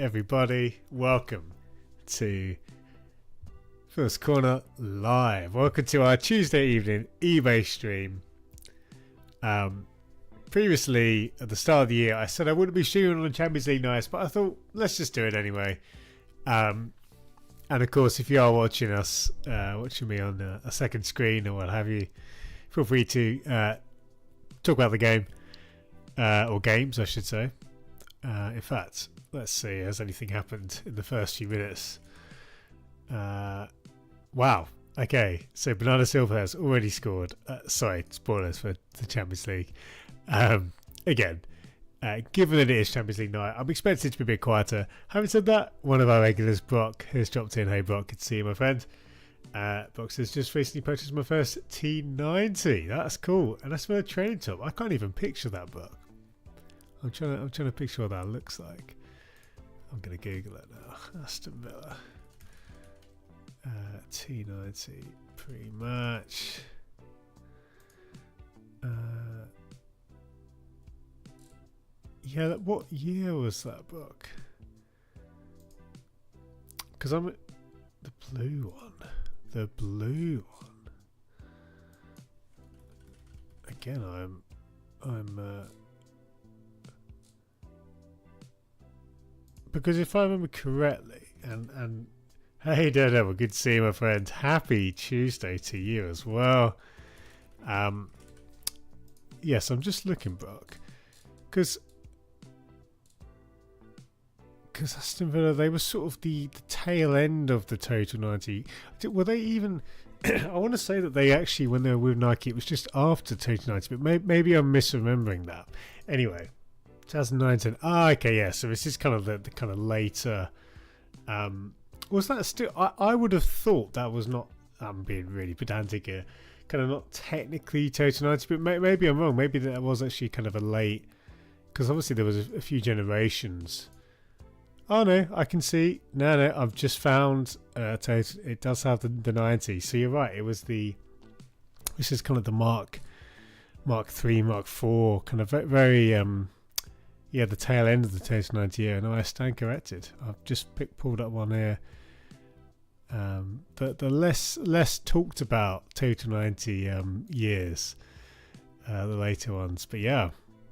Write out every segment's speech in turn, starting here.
everybody. Welcome to First Corner Live. Welcome to our Tuesday evening eBay stream. Previously, at the start of the year, I said I wouldn't be streaming on Champions League nights, but I thought, let's just do it anyway. And of course, if you are watching us, watching me on a second screen or what have you, feel free to talk about the game, or games, I should say. In fact, let's see, has anything happened in the first few minutes? Wow. Okay, so Bernardo Silva has already scored. Sorry, spoilers for the Champions League. Again, given that it is Champions League night, I'm expecting it to be a bit quieter. Having said that, one of our regulars, Brock, has dropped in. Hey Brock, good to see you, my friend. Brock has just recently purchased my first T90. That's cool. And that's for a training top. I can't even picture that, Brock. I'm trying to picture what that looks like. I'm going to Google it now. Aston Villa. T90 pre-match. Yeah, what year was that book? Because I'm the blue one. The blue one. Again, I'm because if I remember correctly, and hey Daredevil, good to see you, my friend. Happy Tuesday to you as well. Yes, I'm just looking, Brock, because Aston Villa, they were sort of the tail end of the Total 90. Were they even? I want to say that they actually, when they were with Nike, it was just after Total 90, but maybe I'm misremembering that. Anyway. 2019. Okay, yeah. So this is kind of the kind of later. Was that still? I would have thought that was not. I'm being really pedantic here. Kind of not technically Total 90, but maybe I'm wrong. Maybe that was actually kind of a late. Because obviously there was a few generations. Oh no, I can see. No, I've just found. It does have the 90. So you're right. It was the. This is kind of the Mark 3, Mark 4, kind of very. Yeah, the tail end of the Total 90 year. No, I stand corrected. I've just pulled up one here. The less talked about Total 90 years, the later ones. But yeah,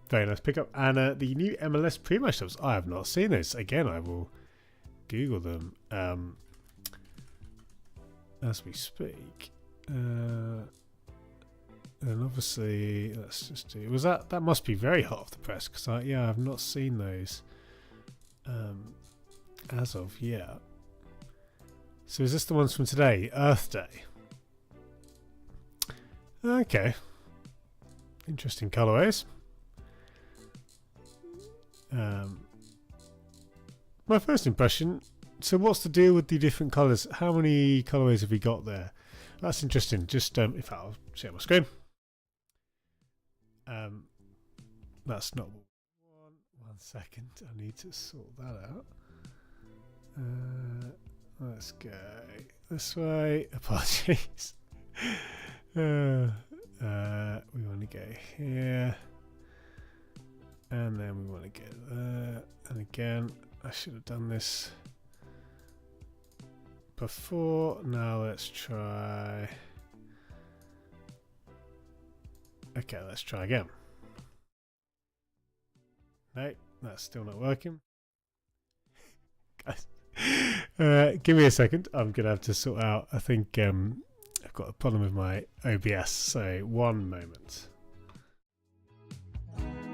very nice pickup. And the new MLS pre-match tops, I have not seen those. Again, I will Google them as we speak. And obviously, let's just do. Was that must be very hot off the press, because I've not seen those as of yet. So is this the ones from today, Earth Day? Okay, interesting colorways. My first impression. So what's the deal with the different colors? How many colorways have we got there? That's interesting. Just if I'll share my screen. That's not one second. I need to sort that out. Let's go this way. Apologies. We want to go here, and then we want to go there. And again, I should have done this before. Now let's try. Okay, let's try again. No, that's still not working. Guys, give me a second. I'm going to have to sort out. I think I've got a problem with my OBS. So, one moment. And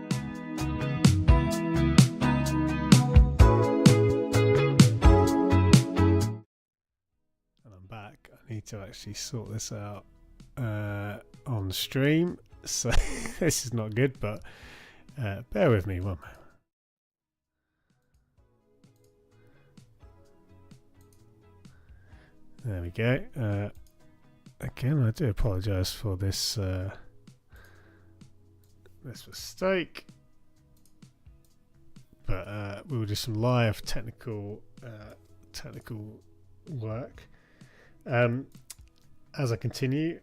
I'm back. I need to actually sort this out on stream. So this is not good, but bear with me one moment. There we go. Again, I do apologise for this this mistake, but we will do some live technical work as I continue.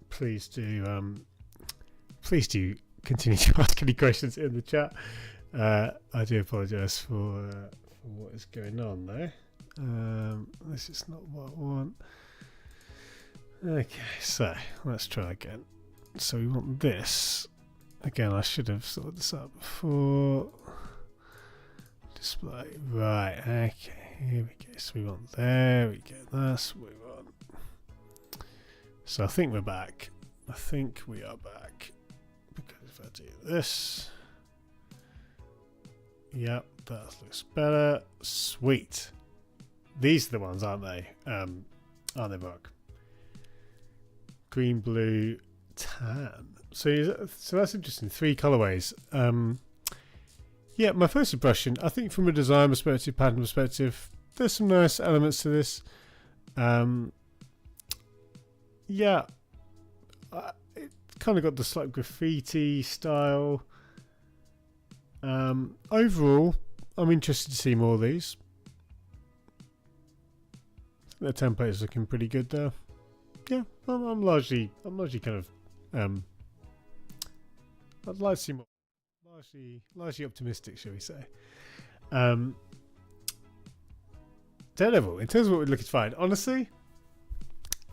Please do continue to ask any questions in the chat. I do apologise for what is going on there. This is not what I want. Okay, so let's try again. So we want this. Again, I should have sorted this out before. Display. Right, okay, here we go. So we want there, we go. That's what we want. So I think we're back. I think we are back. Because if I do this. Yep, that looks better. Sweet. These are the ones, aren't they? Aren't they, Mark? Green, blue, tan. So that's interesting. 3 colorways. Yeah, my first impression, I think from a design perspective, pattern perspective, there's some nice elements to this. Yeah, it kind of got the slight graffiti style. Overall, I'm interested to see more of these. The template is looking pretty good there. Yeah, I'm largely kind of I'd like to see more. Largely optimistic, shall we say? Daredevil. In terms of what we're looking to find, honestly,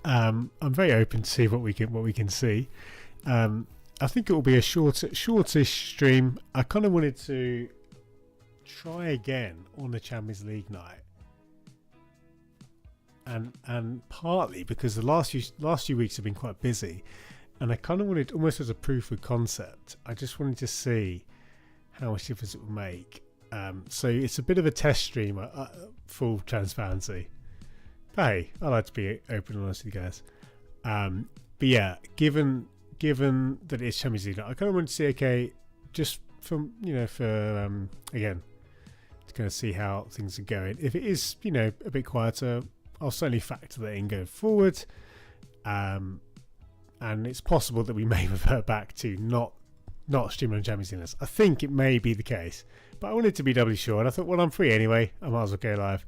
I'm very open to see what we can see. I think it will be a shortish stream. I kind of wanted to try again on the Champions League night, and partly because the last few weeks have been quite busy, and I kind of wanted, almost as a proof of concept, I just wanted to see how much difference it would make. So it's a bit of a test stream, full transparency. But hey, I like to be open and honest with you guys. But yeah, given that it's Champions League, I kind of wanted to see, okay, just from, for again, to kind of see how things are going. If it is, a bit quieter, I'll certainly factor that in going forward. And it's possible that we may revert back to not streaming on Champions League. I think it may be the case, but I wanted to be doubly sure, and I thought, well, I'm free anyway, I might as well go live.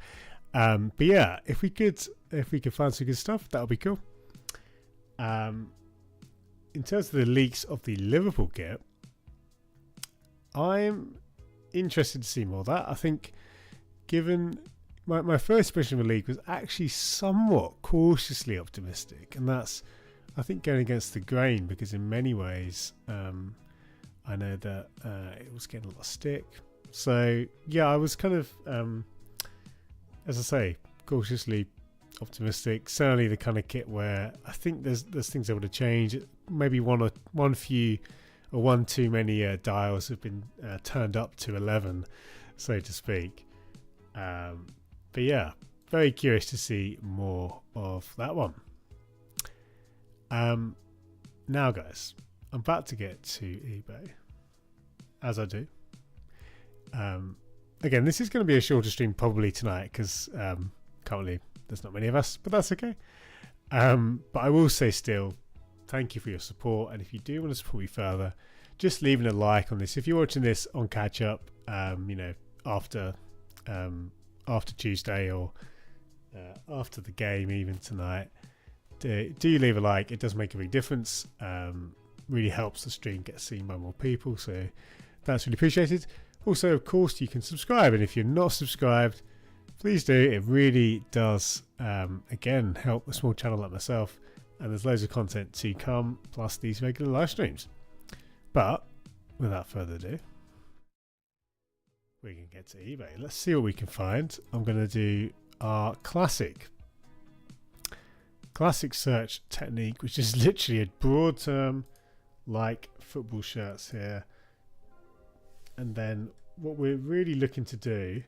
But yeah, if we could find some good stuff, that would be cool. In terms of the leaks of the Liverpool kit, I'm interested to see more of that. I think, given my first impression of the league was actually somewhat cautiously optimistic, and that's, I think, going against the grain, because in many ways, I know that it was getting a lot of stick. So yeah, I was kind of, as I say, cautiously optimistic. Certainly the kind of kit where I think there's things able to change. Maybe one too many dials have been turned up to 11, so to speak. But yeah, very curious to see more of that one. Now guys, I'm about to get to eBay, as I do. Again, this is going to be a shorter stream probably tonight, because currently there's not many of us, but that's okay. But I will say still, thank you for your support, and if you do want to support me further, just leaving a like on this. If you're watching this on catch up, after Tuesday, or after the game, even tonight, do leave a like. It does make a big difference. Really helps the stream get seen by more people, so that's really appreciated. Also, of course, you can subscribe, and if you're not subscribed, please do. It really does, again, help a small channel like myself, and there's loads of content to come, plus these regular live streams. But without further ado, we can get to eBay. Let's see what we can find. I'm going to do our classic search technique, which is literally a broad term like football shirts here. And then what we're really looking to do,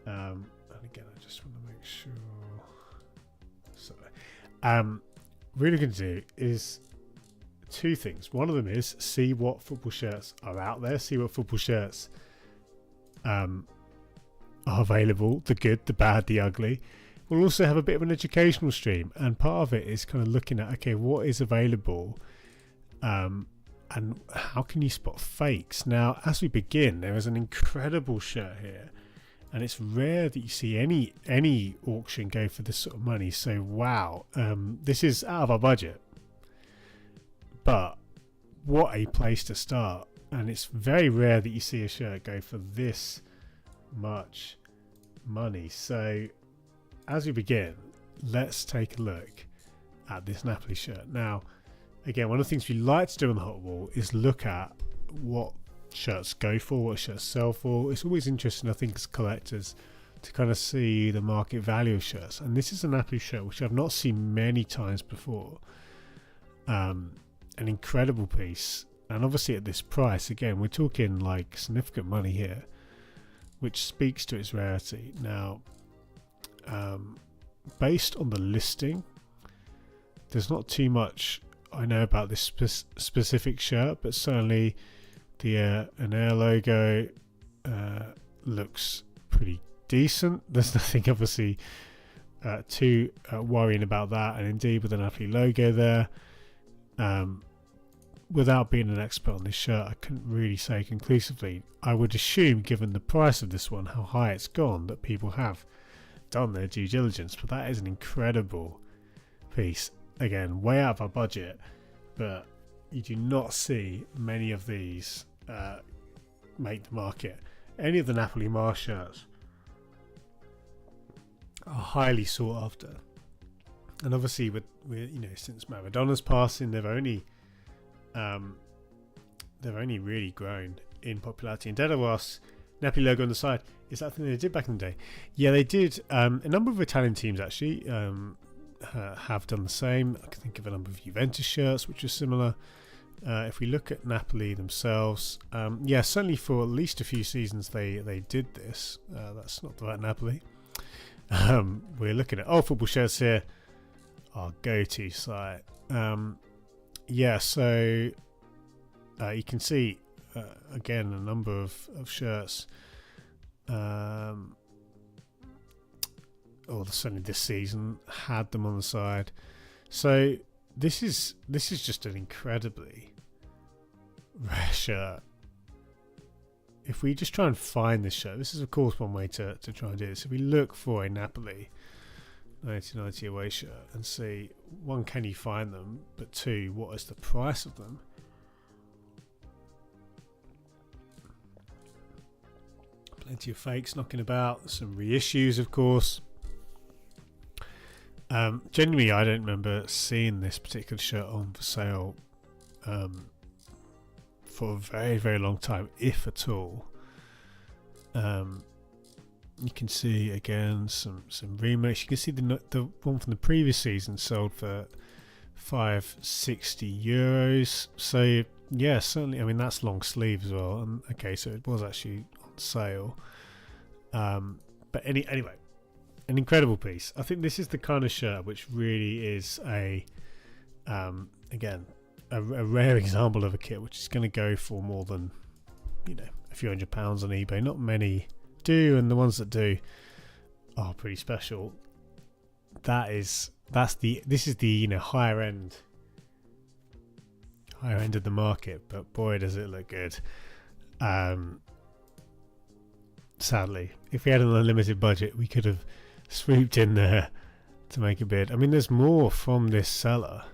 and again, I just want to make sure. Sorry. Really going to do is two things. One of them is see what football shirts are out there, see what football shirts are available, the good, the bad, the ugly. We'll also have a bit of an educational stream, and part of it is kind of looking at, okay, what is available, and how can you spot fakes? Now, as we begin, there is an incredible shirt here, and it's rare that you see any auction go for this sort of money. So wow, this is out of our budget, but what a place to start. and it's very rare that you see a shirt go for this much money. So as we begin, let's take a look at this Napoli shirt. Now, again, one of the things we like to do on the Hot Wall is look at what shirts go for, what shirts sell for. It's always interesting, I think, as collectors to kind of see the market value of shirts. And this is a Napoli shirt which I've not seen many times before. An incredible piece, and obviously at this price, again, we're talking like significant money here, which speaks to its rarity. Now, based on the listing, there's not too much I know about this specific shirt, but certainly the an Air logo looks pretty decent. There's nothing obviously too worrying about that, and indeed with the Napoli logo there, without being an expert on this shirt, I couldn't really say conclusively. I would assume, given the price of this one, how high it's gone, that people have done their due diligence. But that is an incredible piece. Again, way out of our budget, but you do not see many of these make the market. Any of the Napoli Mar shirts are highly sought after, and obviously with since Maradona's passing, they've only really grown in popularity. And Dedawas, Napoli logo on the side, is that thing they did back in the day? Yeah, they did. A number of Italian teams actually have done the same. I can think of a number of Juventus shirts which are similar. If we look at Napoli themselves, yeah, certainly for at least a few seasons they did this. That's not the right Napoli. We're looking at football shirts here, our go-to site. Yeah, so you can see again a number of shirts. Certainly this season had them on the side. So this is just an incredibly rare shirt. If we just try and find this shirt, this is of course one way to try and do this. If we look for a Napoli 1990 away shirt and see, one, can you find them, but two, what is the price of them? Plenty of fakes knocking about, some reissues of course. Genuinely, I don't remember seeing this particular shirt on for sale for a very, very long time, if at all. You can see again some remakes. You can see the one from the previous season sold for €560. So yeah, certainly. I mean, that's long sleeve as well. And okay, so it was actually on sale. But anyway. An incredible piece. I think this is the kind of shirt which really is a rare example of a kit which is going to go for more than a few £100 on eBay. Not many do, and the ones that do are pretty special. This is the higher end of the market, but boy does it look good. Sadly, if we had an unlimited budget, we could have swooped in there to make a bid. I mean, there's more from this seller,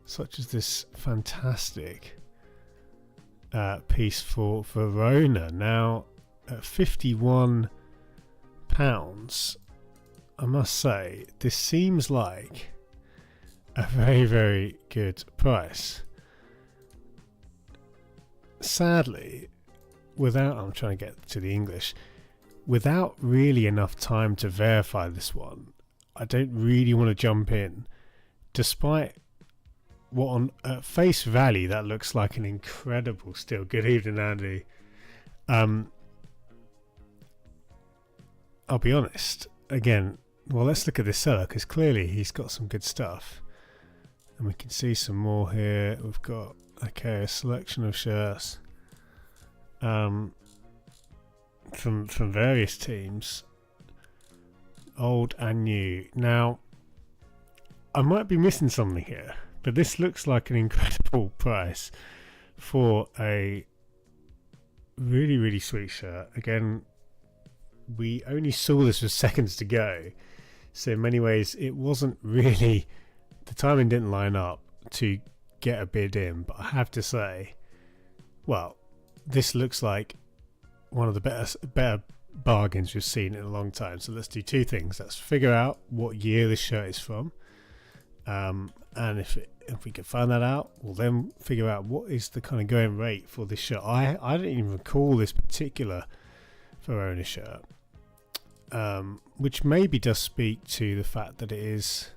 such as this fantastic piece for Verona. Now, at £51, I must say, this seems like a very, very good price. Sadly, I'm trying to get to the English, without really enough time to verify this one, I don't really want to jump in, despite what on face value that looks like an incredible steal. Good evening, Andy. I'll be honest, again, well, let's look at this seller, because clearly he's got some good stuff, and we can see some more here. We've got a selection of shirts from various teams, old and new. Now, I might be missing something here, but this looks like an incredible price for a really, really sweet shirt. Again, we only saw this with seconds to go, so in many ways it wasn't really, the timing didn't line up to get a bid in, but I have to say well, this looks like one of the better bargains we've seen in a long time. So let's do two things. Let's figure out what year this shirt is from, and if we can find that out, we'll then figure out what is the kind of going rate for this shirt. I don't even recall this particular Verona shirt, which maybe does speak to the fact that it is,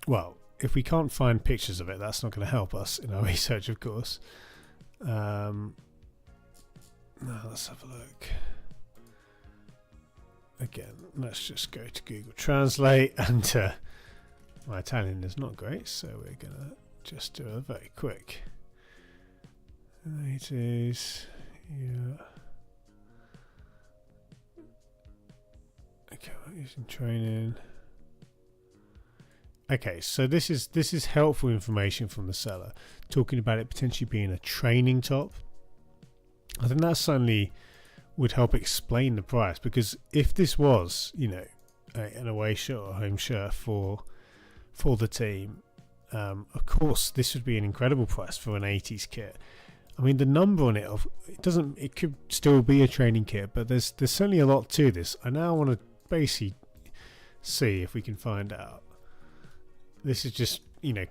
well, if we can't find pictures of it, that's not going to help us in our research, of course. Now let's have a look. Again, let's just go to Google Translate, and my Italian is not great, so we're gonna just do a very quick 80s. Yeah. Okay, I'm using training. Okay, so this is helpful information from the seller, talking about it potentially being a training top. I think that certainly would help explain the price, because if this was, an away shirt or a home shirt for the team, of course this would be an incredible price for an 80s kit. I mean, the number on it, it could still be a training kit, but there's certainly a lot to this. I now want to basically see if we can find out. This is just,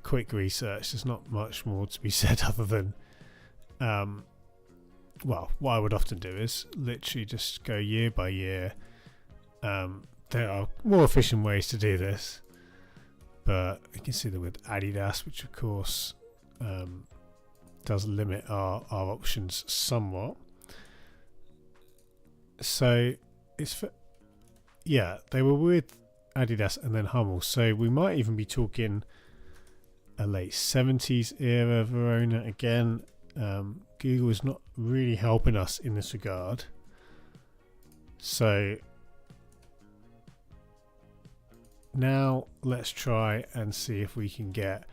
quick research. There's not much more to be said other than, well, what I would often do is literally just go year by year. There are more efficient ways to do this, but you can see that with Adidas, which of course does limit our options somewhat. So they were with Adidas and then Hummel, so we might even be talking a late 70s era Verona again. Google is not really helping us in this regard, so now let's try and see if we can get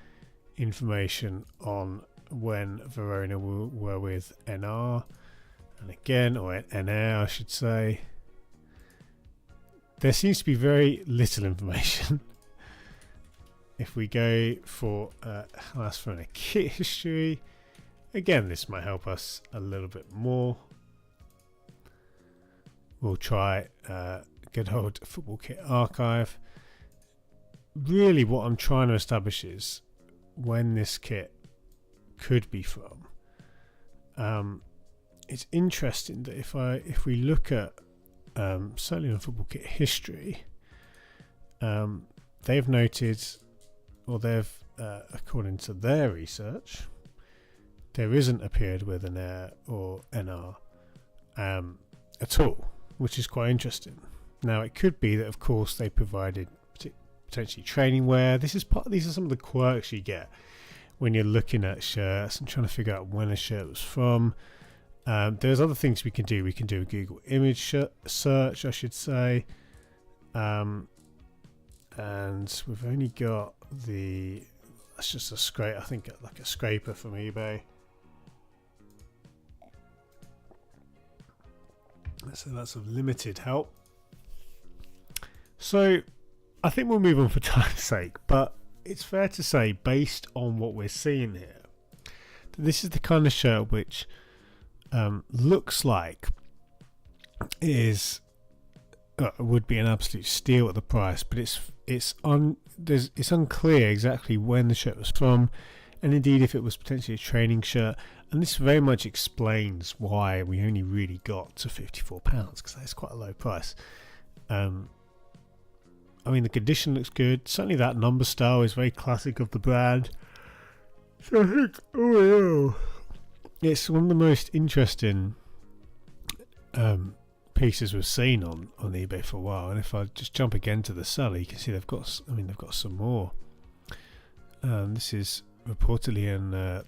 information on when Verona were with NR, and again, or NR I should say. There seems to be very little information. If we go for last Verona kit history, again, this might help us a little bit more. We'll try good old football kit archive. Really, what I'm trying to establish is when this kit could be from. It's interesting that if we look at certainly on football kit history, they've noted, or they've according to their research, there isn't a period with an air or NR at all, which is quite interesting. Now, it could be that, of course, they provided potentially training wear. These are some of the quirks you get when you're looking at shirts and trying to figure out when a shirt was from. There's other things we can do. We can do a Google image search, I should say. And we've only got that's just a scrape, I think, like a scraper from eBay. So that's of limited help. So I think we'll move on for time's sake, but it's fair to say, based on what we're seeing here, that this is the kind of shirt which looks like would be an absolute steal at the price, but it's unclear exactly when the shirt was from, and indeed if it was potentially a training shirt. And this very much explains why we only really got to £54, because that's quite a low price. I mean, the condition looks good. Certainly that number style is very classic of the brand. So I think, it's one of the most interesting pieces we've seen on eBay for a while. And if I just jump again to the seller, you can see they've got some more. This is reportedly an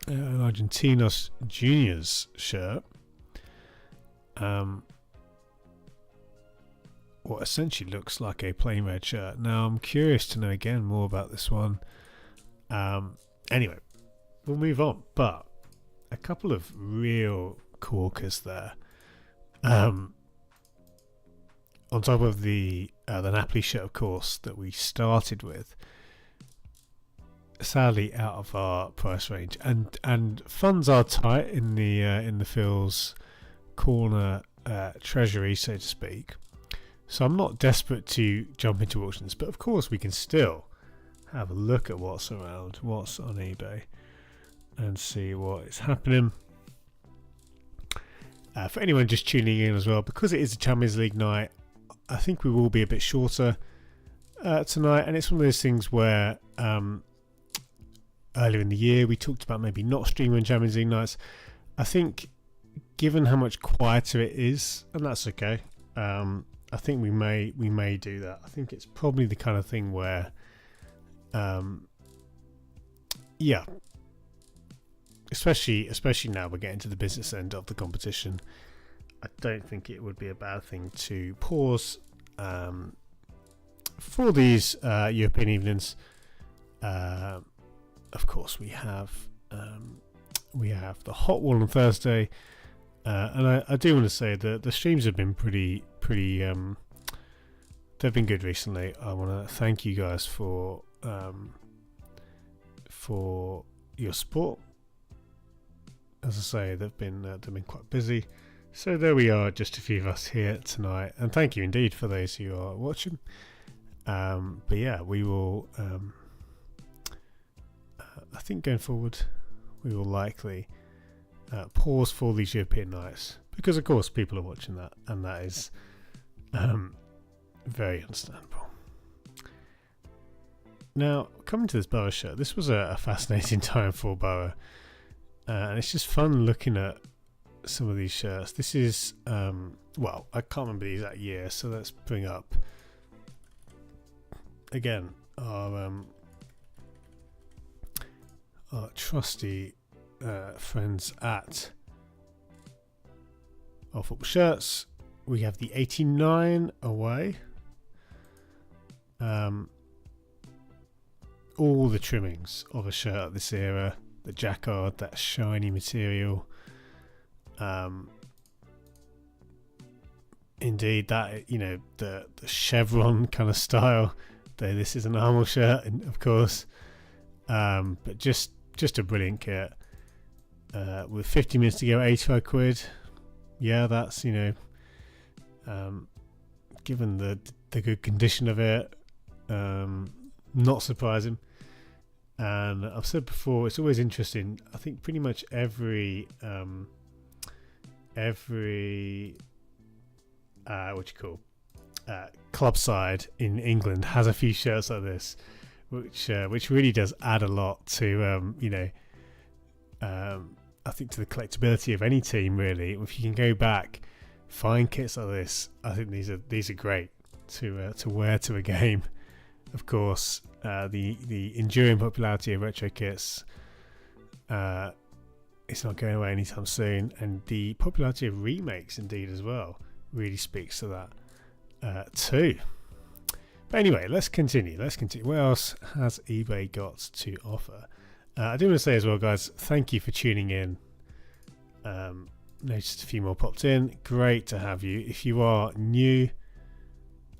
Argentinos Juniors shirt. What essentially looks like a plain red shirt. Now I'm curious to know again more about this one. Anyway, we'll move on. But a couple of real corkers there. On top of the Napoli shirt, of course, that we started with. sadly out of our price range, and funds are tight in the Phil's corner treasury, so to speak. So I'm not desperate to jump into auctions, but of course we can still have a look at what's around, what's on eBay, and see what is happening. For anyone just tuning in as well, because it is a Champions League night, I think we will be a bit shorter tonight, and it's one of those things where earlier in the year we talked about maybe not streaming Champions League nights. I think given how much quieter it is, and that's okay, I think we may do that. I think it's probably the kind of thing where especially now we're getting to the business end of the competition, I don't think it would be a bad thing to pause for these European evenings. Of course, we have the hot one on Thursday, and I do want to say that the streams have been pretty. They've been good recently. I want to thank you guys for your support. As I say, they've been quite busy. So there we are, just a few of us here tonight, and thank you indeed for those who are watching. But yeah, we will. I think going forward, we will likely pause for these European nights because, of course, people are watching that, and that is very understandable. Now, coming to this Borough shirt, this was a fascinating time for Borough, and it's just fun looking at some of these shirts. This is, well, I can't remember the exact year, so let's bring up again our trusty friends at Our Football Shirts. We have the 89 away. All the trimmings of a shirt of this era, the jacquard, that shiny material. Indeed, that, you know, the chevron kind of style. Though this is an Armour shirt, of course, but just a brilliant kit. With 50 minutes to go, 85 quid. Yeah, that's, you know, given the good condition of it, not surprising. And I've said before, it's always interesting. I think pretty much every club side in England has a few shirts like this, which really does add a lot to I think to the collectability of any team, really. If you can go back, find kits like this, I think these are great to wear to a game. Of course, the enduring popularity of retro kits, it's not going away anytime soon, and the popularity of remakes, indeed, as well, really speaks to that too. But anyway, let's continue. What else has eBay got to offer? I do want to say as well, guys, thank you for tuning in. Noticed a few more popped in. Great to have you. If you are new,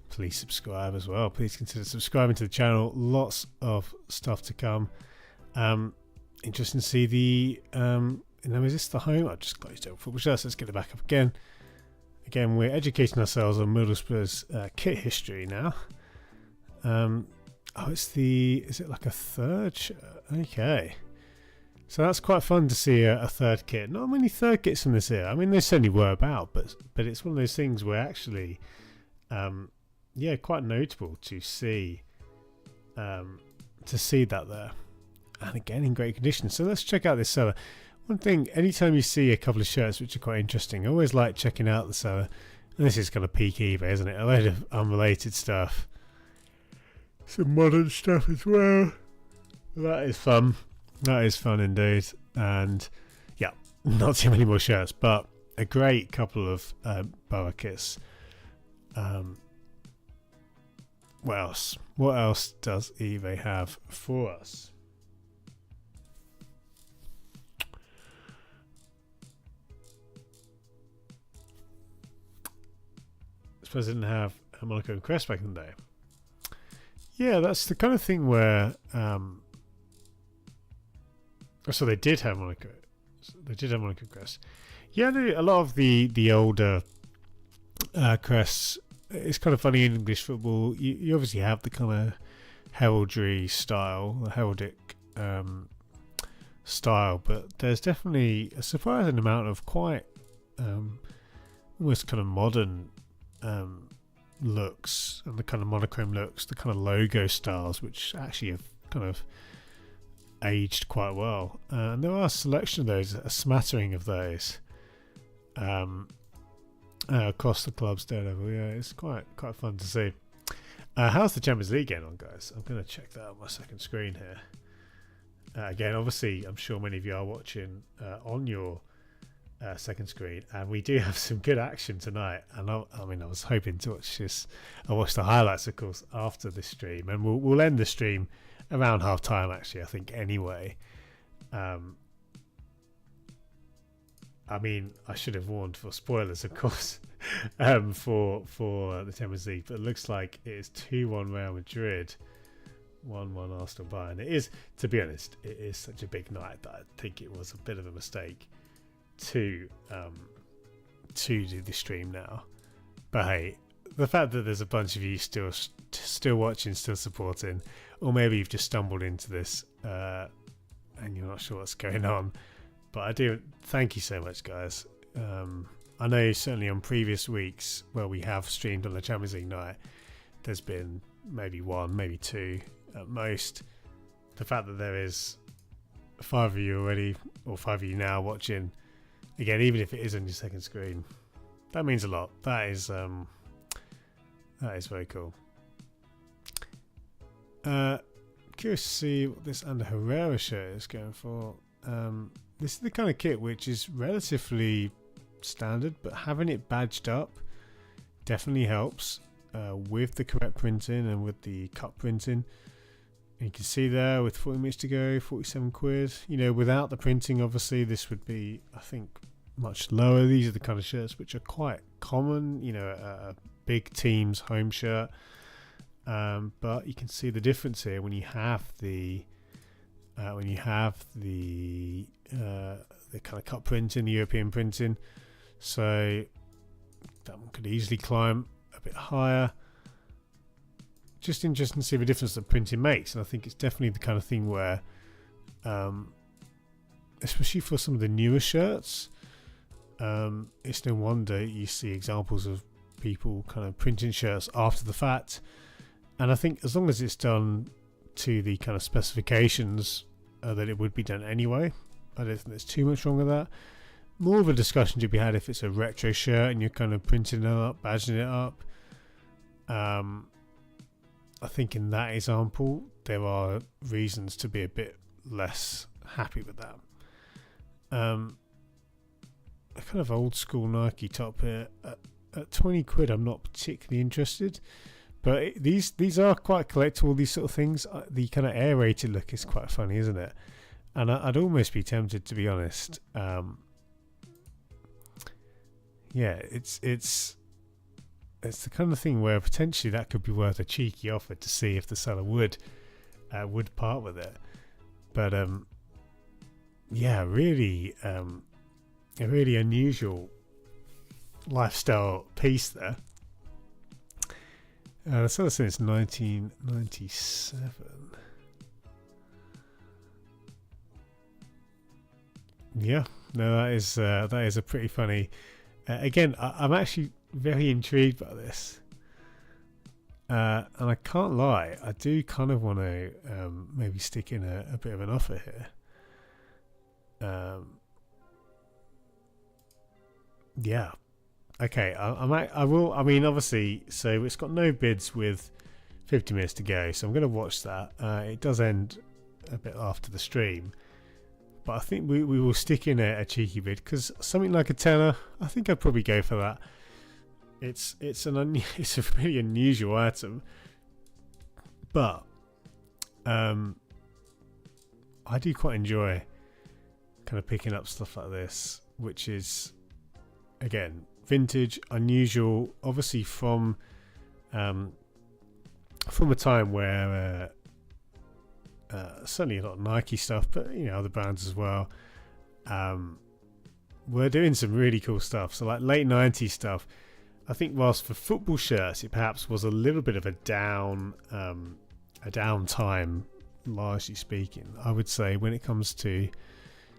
please subscribe as well. Please consider subscribing to the channel. Lots of stuff to come. Interesting to see the is this the home? I've just closed out Football Shirts. Let's get it back up again. Again, we're educating ourselves on Middlesbrough's kit history now. Is it like a third shirt? Okay. So that's quite fun to see a third kit. Not many third kits from this era. I mean, they certainly were about, but it's one of those things where actually, quite notable to see that there. And again, in great condition. So let's check out this seller. One thing, anytime you see a couple of shirts which are quite interesting, I always like checking out the seller. And this is kind of peak eBay, isn't it? A load of unrelated stuff. Some modern stuff as well. That is fun. That is fun indeed. And yeah, not too many more shirts, but a great couple of Borough kits. What else? What else does eBay have for us? I suppose I didn't have a Monaco and Crest back in the day. Yeah, that's the kind of thing where So they did have Monaco. They did have Monaco crest. Yeah, no, a lot of the older crests. It's kind of funny in English football. You obviously have the kind of heraldry style, the heraldic style, but there's definitely a surprising amount of quite almost kind of modern looks, and the kind of monochrome looks, the kind of logo styles, which actually have kind of aged quite well. And there are a selection of those, a smattering of those across the club's level. Yeah, it's quite fun to see. How's the Champions League getting on, guys? I'm going to check that on my second screen here. Again, obviously, I'm sure many of you are watching on your second screen, and we do have some good action tonight. And I was hoping to watch this. I watched the highlights, of course, after the stream, and we'll end the stream around half time. Actually, I think anyway. I should have warned for spoilers, of course, for the Champions League, but it looks like it is 2-1 Real Madrid, 1-1 Arsenal Bayern. It is, to be honest, it is such a big night that I think it was a bit of a mistake to do the stream now. But hey, the fact that there's a bunch of you still watching, still supporting, or maybe you've just stumbled into this and you're not sure what's going on. But I do thank you so much, guys. I know certainly on previous weeks where we have streamed on the Champions League night, there's been maybe one, maybe two at most. The fact that there is 5 of you already, or 5 of you now watching, again, even if it is on your second screen, that means a lot. That is very cool. Curious to see what this Under Herrera shirt is going for. This is the kind of kit which is relatively standard, but having it badged up definitely helps with the correct printing and with the cut printing. And you can see there with 40 minutes to go, 47 quid. You know, without the printing, obviously, this would be, I think, much lower. These are the kind of shirts which are quite common, you know, a big team's home shirt. But you can see the difference here when you have the kind of cut printing, the European printing. So that one could easily climb a bit higher. Just interesting to see the difference that printing makes, and I think it's definitely the kind of thing where, especially for some of the newer shirts, it's no wonder you see examples of people kind of printing shirts after the fact. And I think as long as it's done to the kind of specifications that it would be done anyway, I don't think there's too much wrong with that. More of a discussion to be had if it's a retro shirt and you're kind of printing it up, badging it up. I think in that example there are reasons to be a bit less happy with that. A kind of old school Nike top here at 20 quid. I'm not particularly interested, but these are quite collectible, these sort of things. The kind of aerated look is quite funny, isn't it? And I'd almost be tempted, to be honest. Yeah, it's the kind of thing where potentially that could be worth a cheeky offer to see if the seller would part with it. But yeah, really a really unusual lifestyle piece there. The seller since 1997. Yeah, no, that is a pretty funny. Again, I'm actually very intrigued by this, and I can't lie, I do kind of want to maybe stick in a bit of an offer here. Yeah, okay, I will. I mean, obviously, so it's got no bids with 50 minutes to go, so I'm going to watch that. It does end a bit after the stream, but I think we will stick in a cheeky bid, because something like a tenner, I think I'd probably go for that. It's a really unusual item, but I do quite enjoy kind of picking up stuff like this, which is, again, vintage, unusual, obviously from a time where certainly a lot of Nike stuff, but other brands as well. We're doing some really cool stuff. So like late 90s stuff. I think whilst for football shirts it perhaps was a little bit of a down time, largely speaking. I would say when it comes to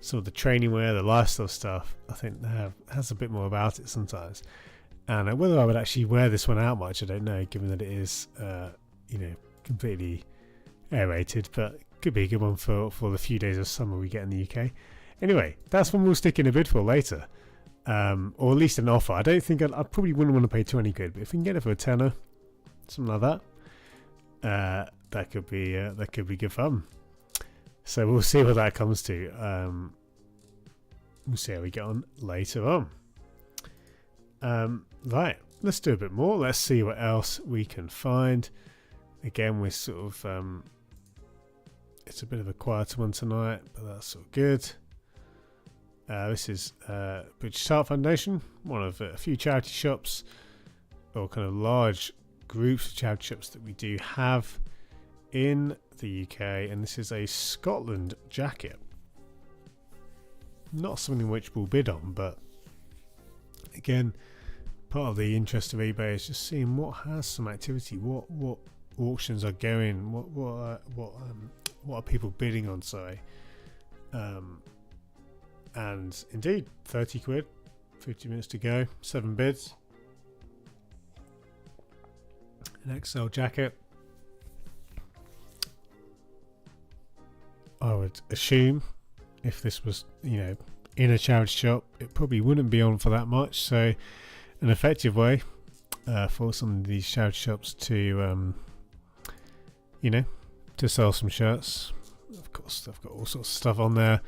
sort of the training wear, the lifestyle stuff, I think that has a bit more about it sometimes. And whether I would actually wear this one out much, I don't know, given that it is completely aerated, but could be a good one for the few days of summer we get in the UK. Anyway, that's one we'll stick in a bid for later. Or at least an offer. I don't think I probably wouldn't want to pay 20 quid, but if we can get it for a tenner, something like that, that could be good fun. So we'll see what that comes to. We'll see how we get on later on. Right, let's do a bit more. Let's see what else we can find. Again, we're sort of it's a bit of a quieter one tonight, but that's all good. This is British Heart Foundation, one of a few charity shops, or kind of large groups of charity shops that we do have in the UK, and this is a Scotland jacket. Not something which we'll bid on, but again, part of the interest of eBay is just seeing what has some activity, what auctions are going, what are people bidding on. Sorry. And indeed, 30 quid, 50 minutes to go, 7 bids. An XL jacket. I would assume if this was, in a charity shop, it probably wouldn't be on for that much. So an effective way for some of these charity shops to, to sell some shirts. Of course, they've got all sorts of stuff on there.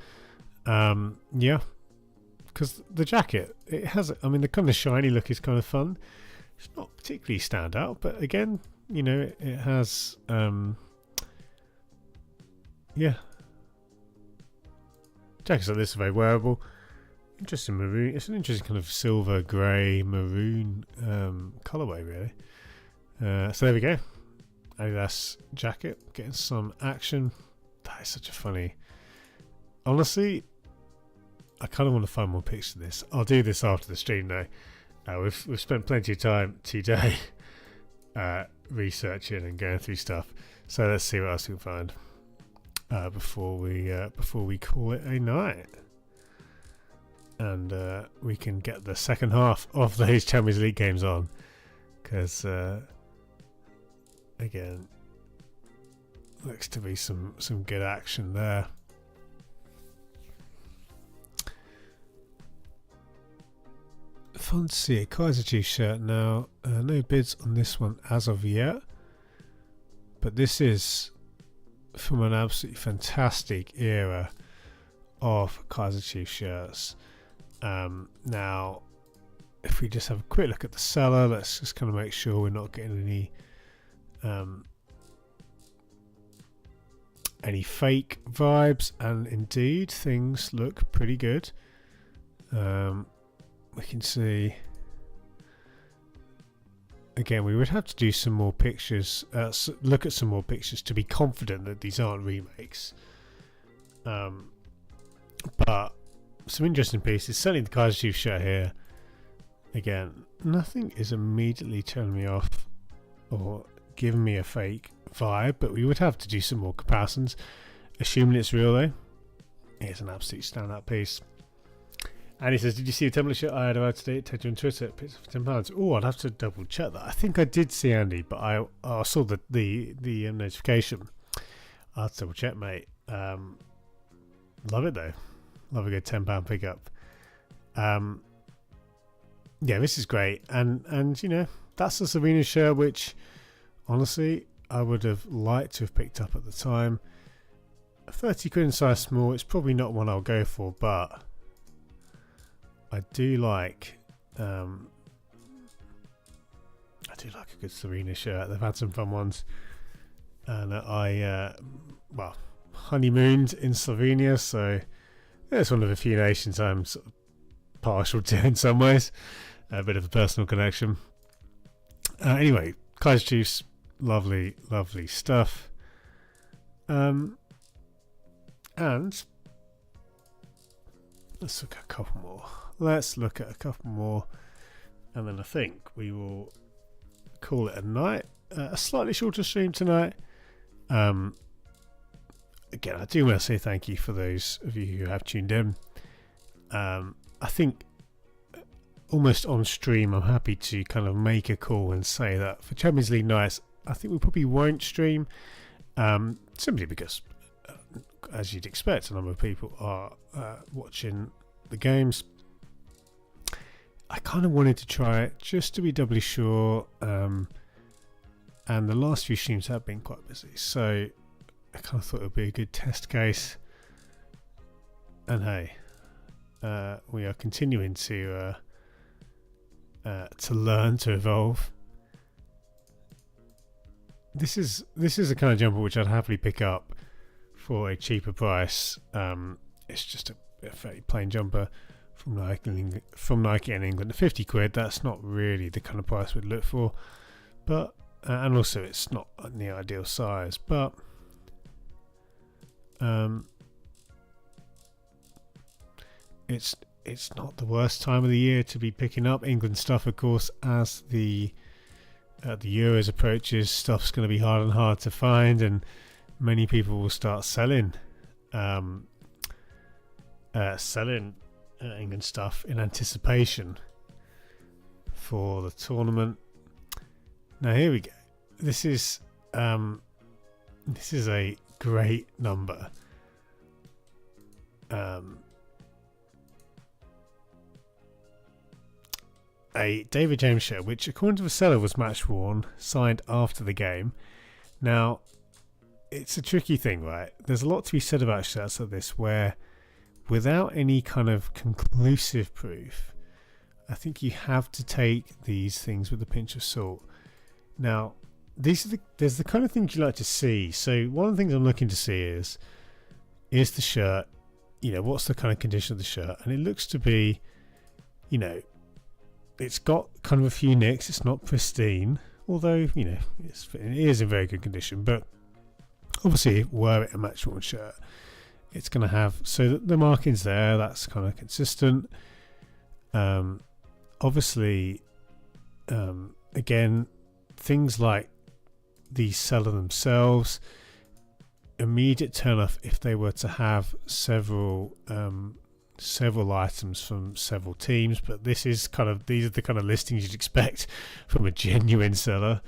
Because the jacket, it has, the kind of shiny look is kind of fun. It's not particularly stand out, but again, it has, jackets like this are very wearable. Interesting maroon. It's an interesting kind of silver, grey, maroon colourway, really. So there we go. Adidas jacket, getting some action. That is such a funny. Honestly, I kind of want to find more pictures of this. I'll do this after the stream though. We've spent plenty of time today researching and going through stuff. So let's see what else we can find before we call it a night, and we can get the second half of those Champions League games on. Because again, looks to be some good action there. Fun to see a Kaiser Chiefs shirt now. No bids on this one as of yet, but this is from an absolutely fantastic era of Kaiser Chiefs shirts. Now, if we just have a quick look at the seller, let's just kind of make sure we're not getting any fake vibes, and indeed things look pretty good. We can see again, we would have to do some more pictures, look at some more pictures to be confident that these aren't remakes, but some interesting pieces. Certainly the Kaiser Chiefs shirt here, again, nothing is immediately turning me off or giving me a fake vibe, but we would have to do some more comparisons. Assuming it's real though, it's an absolute standout piece. And he says, did you see a template shirt I had about today? Tagged you on Twitter, picked up for £10. Oh, I'd have to double check that. I think I did see Andy, but I saw the notification. I'll have to double check, mate. Love it though. Love a good £10 pickup. Yeah, this is great. And you know, that's the Serena shirt, which honestly I would have liked to have picked up at the time. 30 quid in size small, it's probably not one I'll go for, but I do like a good Serena shirt. They've had some fun ones, and I honeymooned in Slovenia, so it's one of the few nations I'm sort of partial to in some ways. A bit of a personal connection. Anyway, Kaiser Chiefs, lovely stuff. And let's look at a couple more. And then I think we will call it a night. A slightly shorter stream tonight. Again, I do want to say thank you for those of you who have tuned in. I think almost on stream, I'm happy to kind of make a call and say that for Champions League nights, I think we probably won't stream, simply because, as you'd expect, a number of people are watching the games. I kind of wanted to try it just to be doubly sure, and the last few streams have been quite busy, so I kind of thought it would be a good test case. And hey, we are continuing to learn, to evolve. This is a kind of jumper which I'd happily pick up for a cheaper price. It's just a fairly plain jumper from Nike in England. 50 quid, that's not really the kind of price we'd look for, but and also it's not the ideal size, but it's not the worst time of the year to be picking up England stuff. Of course, as the Euros approaches, stuff's going to be hard and hard to find, and many people will start selling England stuff in anticipation for the tournament. Now here we go. This is a great number. A David James shirt, which according to the seller was match worn, signed after the game. Now, it's a tricky thing, right? There's a lot to be said about shirts like this where, without any kind of conclusive proof, I think you have to take these things with a pinch of salt. Now, there's the kind of things you like to see. So one of the things I'm looking to see is the shirt, what's the kind of condition of the shirt? And it looks to be, it's got kind of a few nicks. It's not pristine, although, it is in very good condition. But obviously, were it a match worn shirt, it's going to have, so the marking's there, that's kind of consistent. Obviously, again, things like the seller themselves, immediate turn off if they were to have several items from several teams, but these are the kind of listings you'd expect from a genuine seller,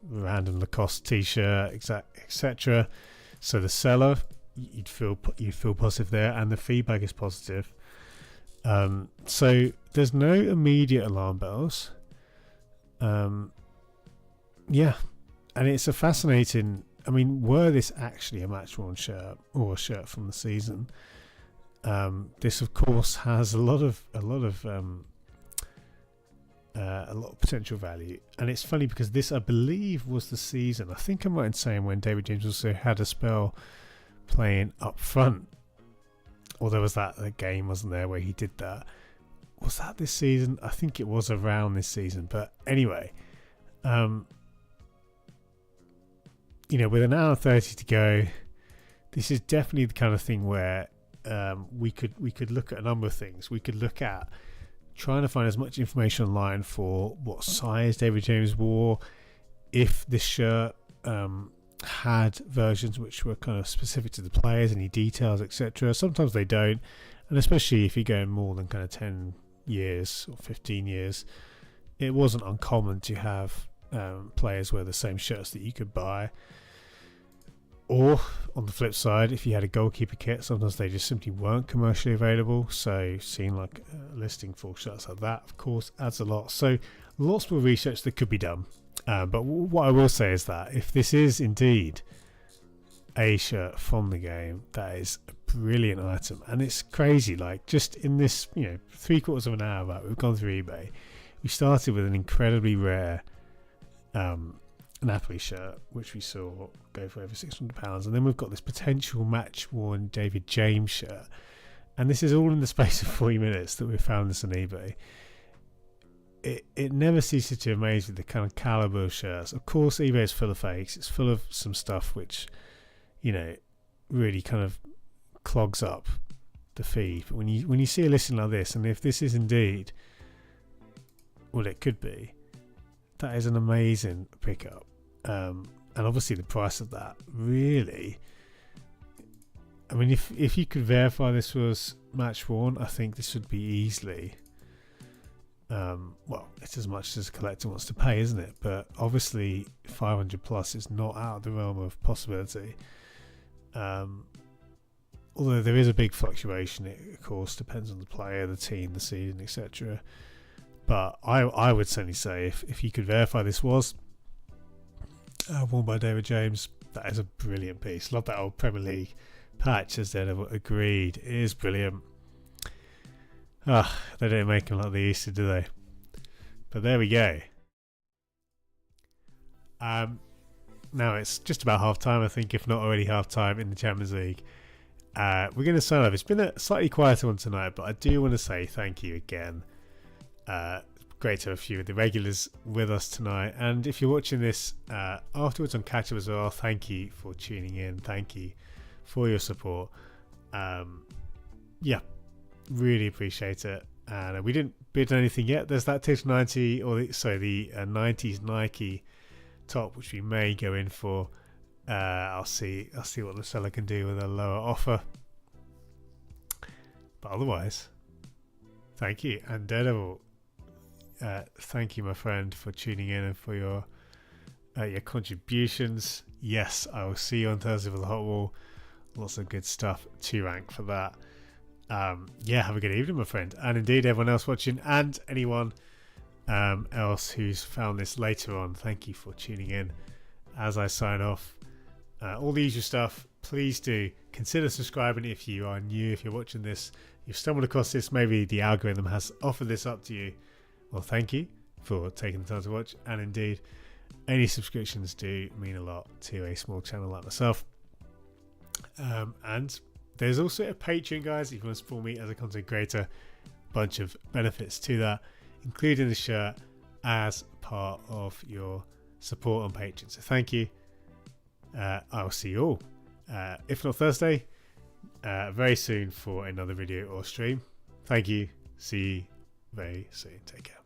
random Lacoste t-shirt, etc. So the seller, you'd feel positive there, and the feedback is positive. So there's no immediate alarm bells. And it's a fascinating, were this actually a match worn shirt or a shirt from the season? This of course has a lot of potential value, and it's funny because this, I believe, was the season, I think I'm right in saying, when David James also had a spell playing up front, or there was that game, wasn't there, where he did that. Was that this season? I think it was around this season, but anyway, with an hour 30 to go, this is definitely the kind of thing where we could look at a number of things. We could look at trying to find as much information online for what size David James wore, if this shirt had versions which were kind of specific to the players, any details, etc. Sometimes they don't, and especially if you're going more than kind of 10 years or 15 years, it wasn't uncommon to have players wear the same shirts that you could buy. Or on the flip side, if you had a goalkeeper kit, sometimes they just simply weren't commercially available. So seeing like a listing for shirts like that, of course, adds a lot. So lots more research that could be done. But what I will say is that if this is indeed a shirt from the game, that is a brilliant item. And it's crazy, like just in this, 3/4 of an hour back, we've gone through eBay. We started with an incredibly rare Napoli shirt, which we saw go for over £600, and then we've got this potential match-worn David James shirt, and this is all in the space of 40 minutes that we've found this on eBay. It never ceases to amaze me, the kind of caliber of shirts. Of course, eBay is full of fakes. It's full of some stuff which, really kind of clogs up the feed. But when you see a listing like this, and if this is indeed what it could be, that is an amazing pickup. And obviously the price of that, really, I mean, if you could verify this was match worn, I think this would be easily, well, it's as much as a collector wants to pay, isn't it? But obviously 500 plus is not out of the realm of possibility. Although there is a big fluctuation, it of course depends on the player, the team, the season, etc. But I would certainly say if you could verify this was worn by David James, that is a brilliant piece. Love that old Premier League patch, as Daredevil agreed. It is brilliant. They don't make them like they used to, do they? But there we go. Now it's just about half time, I think, if not already half time in the Champions League. We're going to sign off. It's been a slightly quieter one tonight, but I do want to say thank you again. Great to have a few of the regulars with us tonight. And if you're watching this afterwards on Catch Up as well, thank you for tuning in. Thank you for your support. Yeah, really appreciate it. And we didn't bid anything yet. There's that Total 90, or the 90s Nike top, which we may go in for. I'll see what the seller can do with a lower offer. But otherwise, thank you. And Daredevil, thank you, my friend, for tuning in and for your contributions. Yes, I will see you on Thursday for the Hot Wall. Lots of good stuff to rank for that. Yeah, have a good evening, my friend. And indeed, everyone else watching and anyone else who's found this later on, thank you for tuning in. As I sign off, all the usual stuff, please do consider subscribing if you are new. If you're watching this, you've stumbled across this, maybe the algorithm has offered this up to you. Well, thank you for taking the time to watch. And indeed, any subscriptions do mean a lot to a small channel like myself. And there's also a Patreon, guys, if you want to support me as a content creator. Bunch of benefits to that, including the shirt as part of your support on Patreon. So thank you. I'll see you all, if not Thursday, very soon for another video or stream. Thank you. See you very soon. Take care.